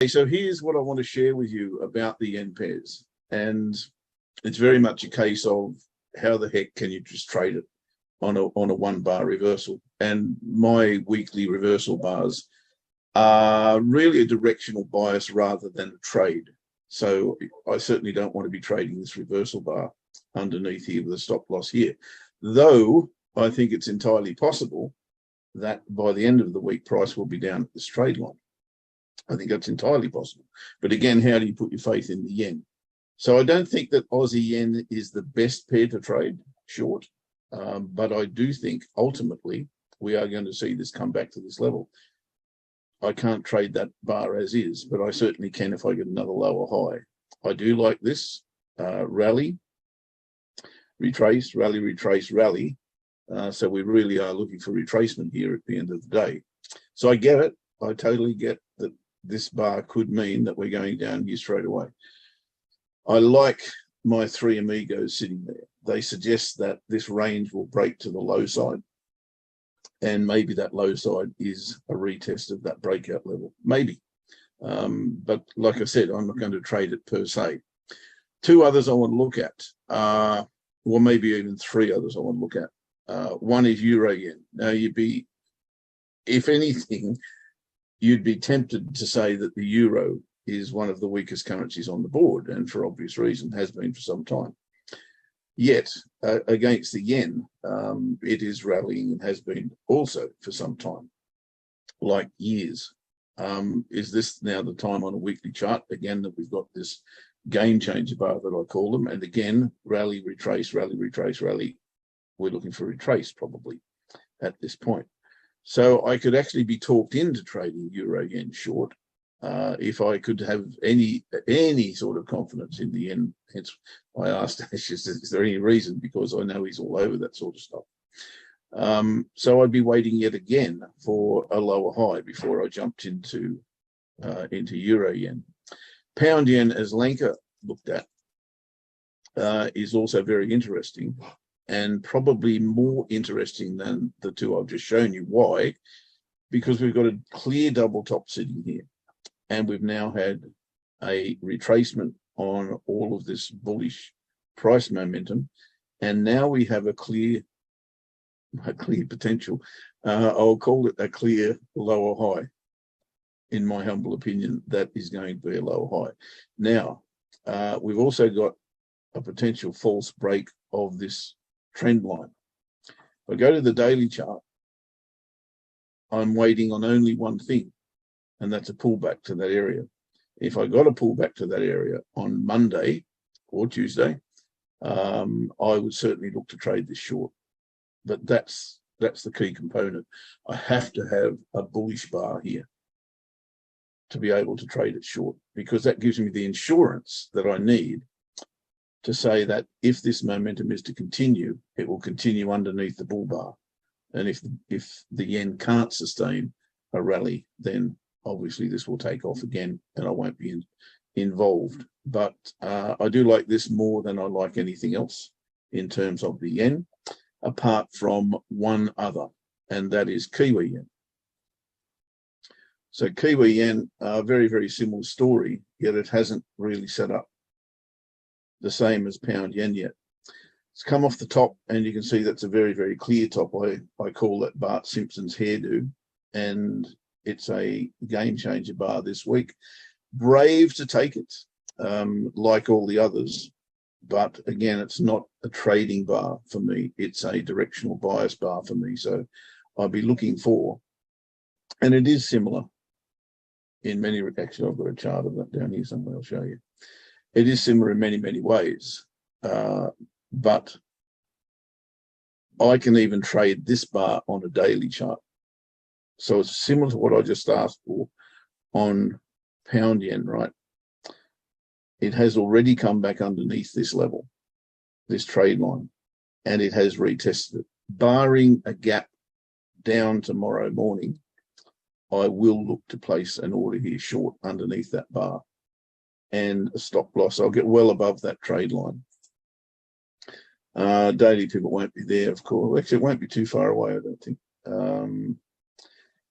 So here's what I want to share with you about the yen pairs. And it's very much a case of how the heck can you just trade it on a one bar reversal. And my weekly reversal bars are really a directional bias rather than a trade. So I certainly don't want to be trading this reversal bar underneath here with a stop loss here. Though I think it's entirely possible that by the end of the week, price will be down at this trade line. I think that's entirely possible. But again, how do you put your faith in the yen? So I don't think that Aussie yen is the best pair to trade short, but I do think ultimately we are going to see this come back to this level. I can't trade that bar as is, but I certainly can if I get another lower high. I do like this rally, retrace, rally, retrace, rally. So we really are looking for retracement here at the end of the day. So I get it. I totally get that this bar could mean that we're going down here straight away. I like my three amigos sitting there. They suggest that this range will break to the low side. And maybe that low side is a retest of that breakout level. Maybe. But like I said, I'm not going to trade it per se. Two others I want to look at, or maybe even three others I want to look at. One is euro yen. Now you'd be, if anything, you'd be tempted to say that the euro is one of the weakest currencies on the board, and for obvious reason has been for some time. Yet against the yen, it is rallying and has been also for some time, like years. Is this now the time on a weekly chart again that we've got this game changer bar that I call them? And again, rally, retrace, rally, retrace, rally. We're looking for retrace probably at this point. So I could actually be talked into trading euro yen short if I could have any sort of confidence in the yen. Hence, I asked Ashes, is there any reason? Because I know he's all over that sort of stuff. So I'd be waiting yet again for a lower high before I jumped into euro yen. Pound yen, as Lenka looked at, is also very interesting, and probably more interesting than the two I've just shown you. Why? Because we've got a clear double top sitting here, and we've now had a retracement on all of this bullish price momentum, and now we have a clear potential. I'll call it a clear lower high. In my humble opinion, that is going to be a lower high. Now, we've also got a potential false break of this trend line. If I go to the daily chart, I'm waiting on only one thing, and that's a pullback to that area. If I got a pullback to that area on Monday or Tuesday, I would certainly look to trade this short. But that's the key component. I have to have a bullish bar here to be able to trade it short, because that gives me the insurance that I need to say that if this momentum is to continue, it will continue underneath the bull bar. And if the yen can't sustain a rally, then obviously this will take off again and I won't be involved. But I do like this more than I like anything else in terms of the yen, apart from one other, and that is Kiwi yen. So Kiwi yen, very, very similar story, yet it hasn't really set up the same as pound yen yet. It's come off the top, and you can see that's a very, very clear top. I call that Bart Simpson's hairdo, and it's a game changer bar this week. Brave to take it, like all the others, but again, it's not a trading bar for me. It's a directional bias bar for me. So I'll be looking for, and it is similar in many, actually I've got a chart of that down here somewhere, I'll show you. It is similar in many, many ways, but I can even trade this bar on a daily chart. So it's similar to what I just asked for on pound yen, right? It has already come back underneath this level, this trade line, and it has retested it. Barring a gap down tomorrow morning, I will look to place an order here short underneath that bar and a stop loss. I'll get well above that trade line. Daily pivot won't be there, of course. Actually, it won't be too far away, I don't think.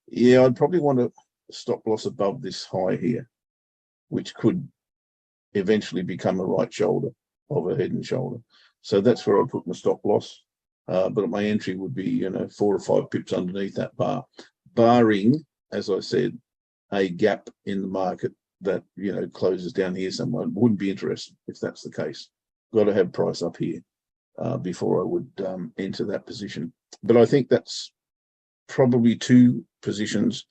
Yeah, I'd probably want a stop loss above this high here. which could eventually become a right shoulder of a head and shoulder. So that's where I put my stop loss. But my entry would be, 4 or 5 pips underneath that bar, barring, as I said, a gap in the market that, closes down here somewhere. Wouldn't be interested if that's the case. Got to have price up here before I would enter that position. But I think that's probably 2 positions.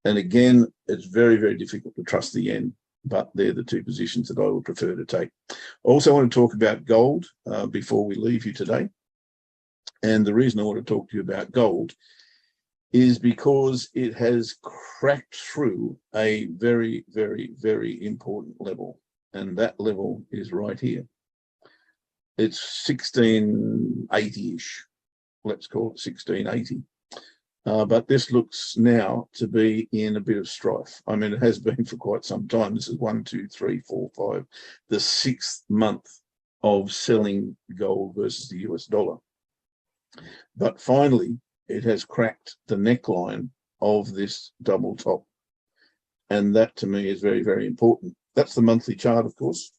And again, it's very, very difficult to trust the yen, but they're the 2 positions that I would prefer to take. I also want to talk about gold before we leave you today. And the reason I want to talk to you about gold is because it has cracked through a very, very, very important level. And that level is right here. It's 1680-ish. Let's call it 1680. But this looks now to be in a bit of strife. I mean, it has been for quite some time. This is 1, 2, 3, 4, 5, the 6th month of selling gold versus the US dollar. But finally, it has cracked the neckline of this double top. And that to me is very, very important. That's the monthly chart, of course.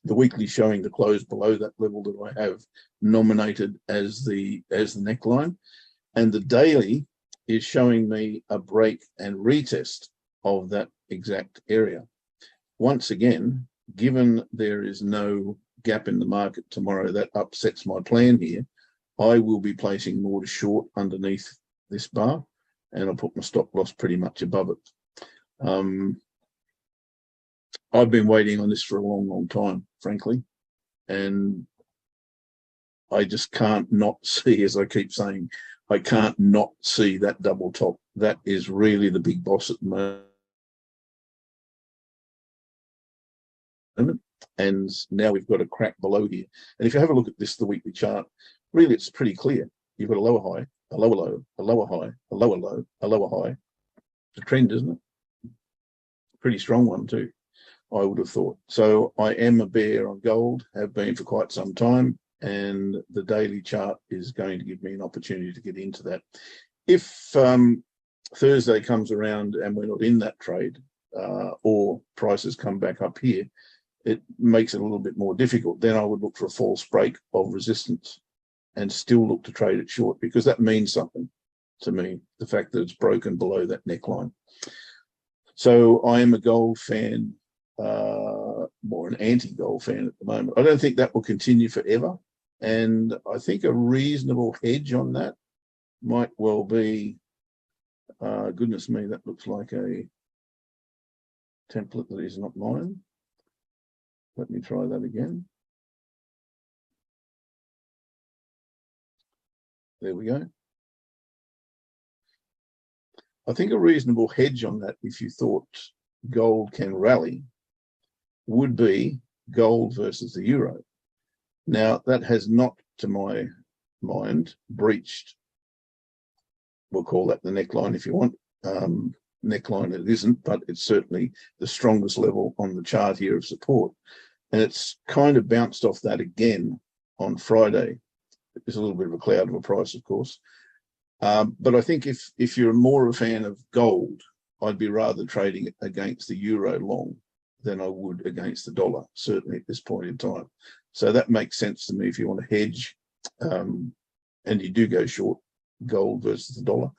The weekly showing the close below that level that I have nominated as the neckline. And the daily is showing me a break and retest of that exact area. Once again, given there is no gap in the market tomorrow, that upsets my plan here. I will be placing more to short underneath this bar, and I'll put my stop loss pretty much above it. I've been waiting on this for a long, long time, frankly, and I just can't not see, as I keep saying, I can't not see that double top. That is really the big boss at the moment. And now we've got a crack below here. And if you have a look at this, the weekly chart, really it's pretty clear. You've got a lower high, a lower low, a lower high, a lower low, a lower high. It's a trend, isn't it? Pretty strong one too, I would have thought. So I am a bear on gold, have been for quite some time, and the daily chart is going to give me an opportunity to get into that. If Thursday comes around and we're not in that trade, or prices come back up here, it makes it a little bit more difficult. Then I would look for a false break of resistance and still look to trade it short, because that means something to me, the fact that it's broken below that neckline. So I am a gold fan, more an anti-gold fan at the moment. I don't think that will continue forever. And I think a reasonable hedge on that might well be, goodness me, that looks like a template that is not mine. Let me try that again. There we go. I think a reasonable hedge on that, if you thought gold can rally, would be gold versus the euro. Now, that has not, to my mind, breached, we'll call that the neckline if you want. Neckline it isn't, but it's certainly the strongest level on the chart here of support. And it's kind of bounced off that again on Friday. There's a little bit of a cloud of a price, of course. But I think if you're more a fan of gold, I'd be rather trading against the euro long than I would against the dollar, certainly at this point in time. So that makes sense to me if you want to hedge, and you do go short gold versus the dollar.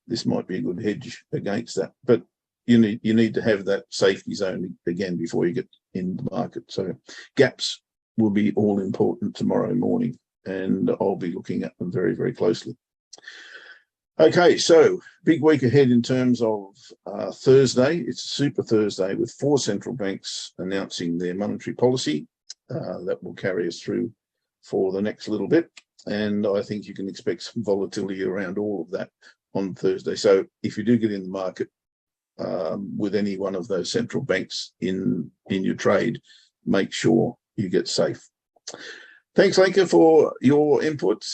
This might be a good hedge against that. But you need to have that safety zone again before you get in the market. So gaps will be all important tomorrow morning, and I'll be looking at them very, very closely. Okay, so big week ahead in terms of Thursday. It's a super Thursday with 4 central banks announcing their monetary policy. That will carry us through for the next little bit. And I think you can expect some volatility around all of that on Thursday. So if you do get in the market with any one of those central banks in your trade, make sure you get safe. Thanks, Lenka, for your input.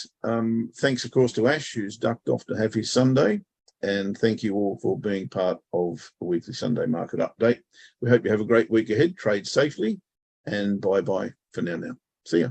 Thanks, of course, to Ash, who's ducked off to have his Sunday. And thank you all for being part of the weekly Sunday market update. We hope you have a great week ahead. Trade safely, and bye-bye for now. See ya.